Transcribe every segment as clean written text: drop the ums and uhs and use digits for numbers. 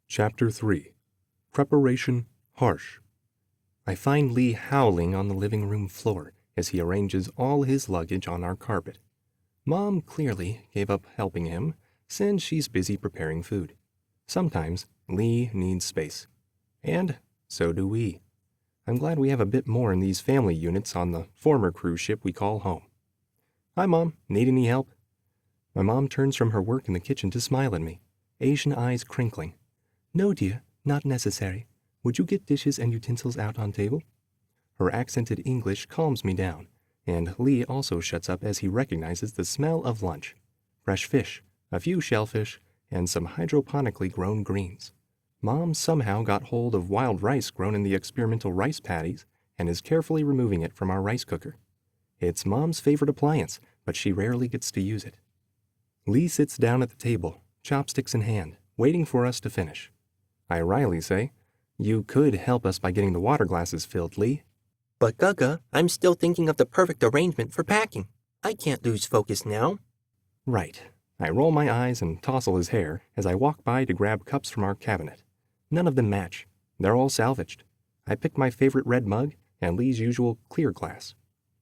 Chapter 3. Preparation Harsh. I find Lee howling on the living room floor as he arranges all his luggage on our carpet. Mom clearly gave up helping him since she's busy preparing food. Sometimes Lee needs space. And so do we. I'm glad we have a bit more in these family units on the former cruise ship we call home. Hi, Mom. Need any help? My mom turns from her work in the kitchen to smile at me, Asian eyes crinkling. No, dear, not necessary. Would you get dishes and utensils out on table? Her accented English calms me down, and Lee also shuts up as he recognizes the smell of lunch. Fresh fish, a few shellfish, and some hydroponically grown greens. Mom somehow got hold of wild rice grown in the experimental rice paddies and is carefully removing it from our rice cooker. It's Mom's favorite appliance, but she rarely gets to use it. Lee sits down at the table, chopsticks in hand, waiting for us to finish. I wryly say, "You could help us by getting the water glasses filled, Lee." But Gaga, I'm still thinking of the perfect arrangement for packing. I can't lose focus now. Right. I roll my eyes and tousle his hair as I walk by to grab cups from our cabinet. None of them match. They're all salvaged. I pick my favorite red mug and Lee's usual clear glass.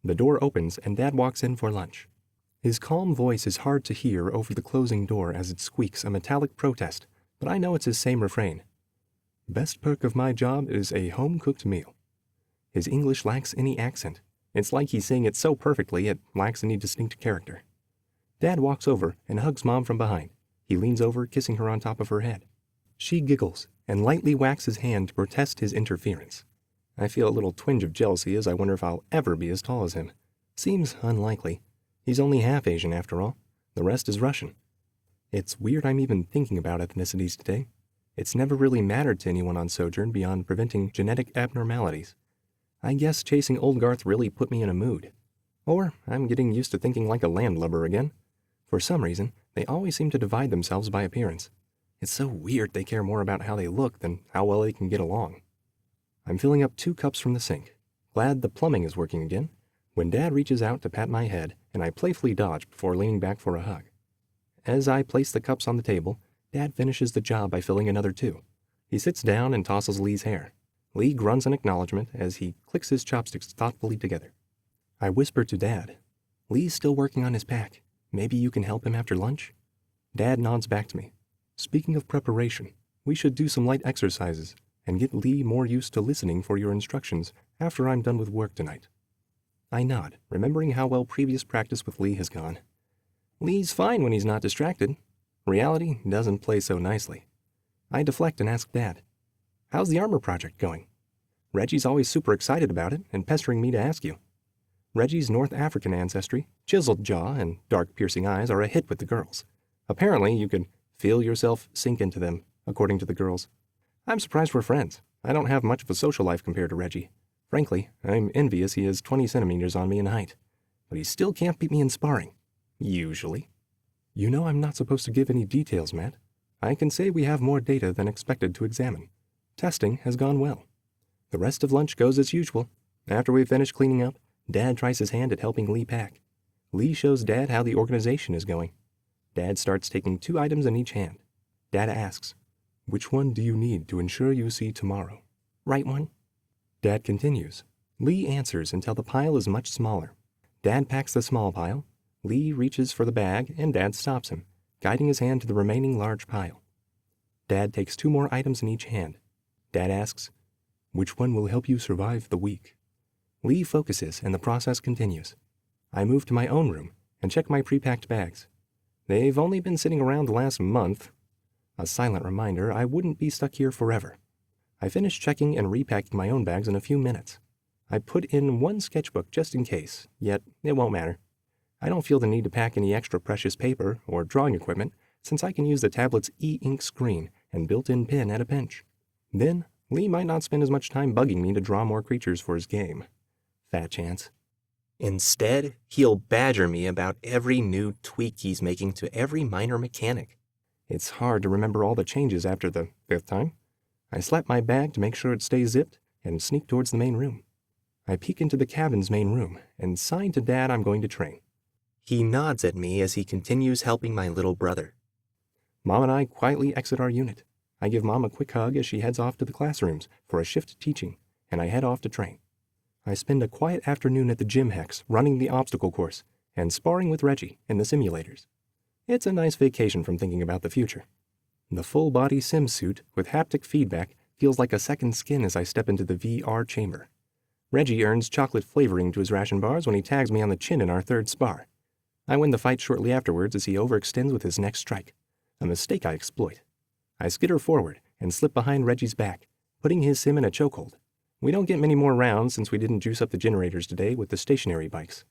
The door opens and Dad walks in for lunch. His calm voice is hard to hear over the closing door as it squeaks a metallic protest, but I know it's his same refrain. Best perk of my job is a home-cooked meal. His English lacks any accent. It's like he's saying it so perfectly it lacks any distinct character. Dad walks over and hugs Mom from behind. He leans over, kissing her on top of her head. She giggles and lightly whacks his hand to protest his interference. I feel a little twinge of jealousy as I wonder if I'll ever be as tall as him. Seems unlikely. He's only half Asian after all. The rest is Russian. It's weird I'm even thinking about ethnicities today. It's never really mattered to anyone on Sojourn beyond preventing genetic abnormalities. I guess chasing Old Garth really put me in a mood. Or I'm getting used to thinking like a landlubber again. For some reason, they always seem to divide themselves by appearance. It's so weird they care more about how they look than how well they can get along. I'm filling up 2 cups from the sink, glad the plumbing is working again, when Dad reaches out to pat my head and I playfully dodge before leaning back for a hug. As I place the cups on the table, Dad finishes the job by filling another 2. He sits down and tousles Lee's hair. Lee grunts in acknowledgement as he clicks his chopsticks thoughtfully together. I whisper to Dad, "Lee's still working on his pack. Maybe you can help him after lunch?" Dad nods back to me. "Speaking of preparation, we should do some light exercises and get Lee more used to listening for your instructions after I'm done with work tonight." I nod, remembering how well previous practice with Lee has gone. Lee's fine when he's not distracted. Reality doesn't play so nicely. I deflect and ask Dad, "How's the armor project going?" Reggie's always super excited about it and pestering me to ask you. Reggie's North African ancestry, chiseled jaw, and dark piercing eyes are a hit with the girls. Apparently, you could feel yourself sink into them, according to the girls. I'm surprised we're friends. I don't have much of a social life compared to Reggie. Frankly, I'm envious he is 20 centimeters on me in height. But he still can't beat me in sparring. Usually. You know I'm not supposed to give any details, Matt. I can say we have more data than expected to examine. Testing has gone well. The rest of lunch goes as usual. After we finish cleaning up, Dad tries his hand at helping Lee pack. Lee shows Dad how the organization is going. Dad starts taking 2 items in each hand. Dad asks, "Which one do you need to ensure you see tomorrow?" "Right one." Dad continues. Lee answers until the pile is much smaller. Dad packs the small pile. Lee reaches for the bag, and Dad stops him, guiding his hand to the remaining large pile. Dad takes 2 more items in each hand. Dad asks, "Which one will help you survive the week?" Lee focuses, and the process continues. I move to my own room and check my pre-packed bags. They've only been sitting around the last month. A silent reminder I wouldn't be stuck here forever. I finish checking and repacking my own bags in a few minutes. I put in 1 sketchbook just in case, yet it won't matter. I don't feel the need to pack any extra precious paper or drawing equipment since I can use the tablet's e-ink screen and built-in pen at a pinch. Then, Lee might not spend as much time bugging me to draw more creatures for his game. Fat chance. Instead, he'll badger me about every new tweak he's making to every minor mechanic. It's hard to remember all the changes after the 5th time. I slap my bag to make sure it stays zipped and sneak towards the main room. I peek into the cabin's main room and sign to Dad I'm going to train. He nods at me as he continues helping my little brother. Mom and I quietly exit our unit. I give Mom a quick hug as she heads off to the classrooms for a shift teaching, and I head off to train. I spend a quiet afternoon at the gym hex running the obstacle course and sparring with Reggie in the simulators. It's a nice vacation from thinking about the future. The full-body sim suit with haptic feedback feels like a second skin as I step into the VR chamber. Reggie earns chocolate flavoring to his ration bars when he tags me on the chin in our third spar. I win the fight shortly afterwards as he overextends with his next strike, a mistake I exploit. I skitter forward and slip behind Reggie's back, putting his sim in a chokehold. We don't get many more rounds since we didn't juice up the generators today with the stationary bikes.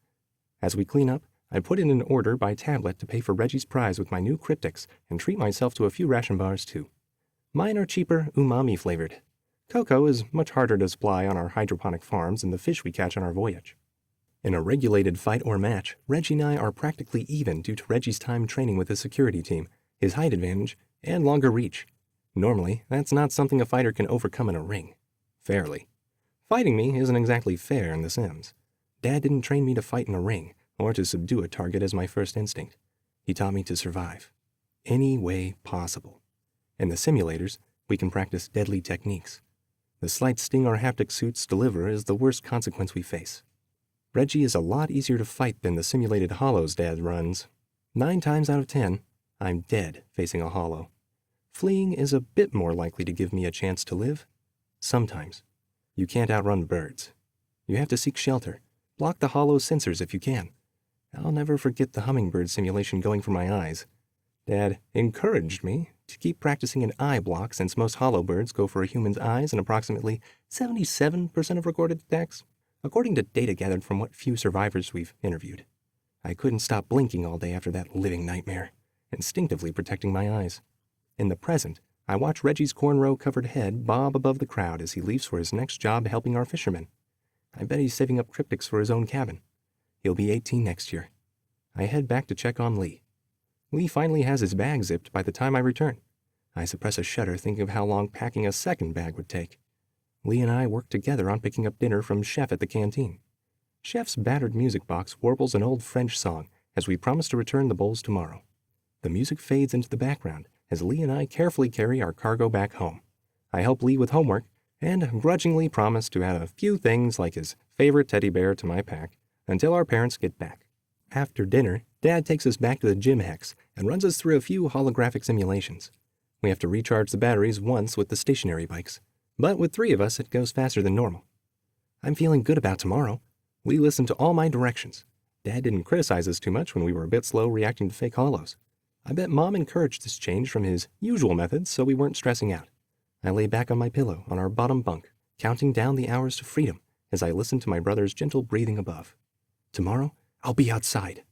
As we clean up, I put in an order by tablet to pay for Reggie's prize with my new cryptics and treat myself to a few ration bars too. Mine are cheaper, umami flavored. Cocoa is much harder to supply on our hydroponic farms than the fish we catch on our voyage. In a regulated fight or match, Reggie and I are practically even due to Reggie's time training with the security team, his height advantage, and longer reach. Normally, that's not something a fighter can overcome in a ring. Fairly. Fighting me isn't exactly fair in The Sims. Dad didn't train me to fight in a ring, or to subdue a target as my first instinct. He taught me to survive. Any way possible. In the simulators, we can practice deadly techniques. The slight sting our haptic suits deliver is the worst consequence we face. Reggie is a lot easier to fight than the simulated Holos Dad runs. 9 times out of 10, I'm dead facing a Holo. Fleeing is a bit more likely to give me a chance to live. Sometimes. You can't outrun birds. You have to seek shelter. Block the Holo sensors if you can. I'll never forget the hummingbird simulation going for my eyes. Dad encouraged me to keep practicing an eye block since most Holo birds go for a human's eyes in approximately 77% of recorded attacks, according to data gathered from what few survivors we've interviewed. I couldn't stop blinking all day after that living nightmare, instinctively protecting my eyes. In the present, I watch Reggie's cornrow-covered head bob above the crowd as he leaves for his next job helping our fishermen. I bet he's saving up cryptics for his own cabin. He'll be 18 next year. I head back to check on Lee. Lee finally has his bag zipped by the time I return. I suppress a shudder thinking of how long packing a second bag would take. Lee and I work together on picking up dinner from Chef at the canteen. Chef's battered music box warbles an old French song as we promise to return the bowls tomorrow. The music fades into the background as Lee and I carefully carry our cargo back home. I help Lee with homework and grudgingly promise to add a few things like his favorite teddy bear to my pack until our parents get back. After dinner, Dad takes us back to the gym hex and runs us through a few holographic simulations. We have to recharge the batteries once with the stationary bikes, but with 3 of us it goes faster than normal. I'm feeling good about tomorrow. Lee listened to all my directions. Dad didn't criticize us too much when we were a bit slow reacting to fake Holos. I bet Mom encouraged this change from his usual methods so we weren't stressing out. I lay back on my pillow on our bottom bunk, counting down the hours to freedom as I listened to my brother's gentle breathing above. Tomorrow, I'll be outside.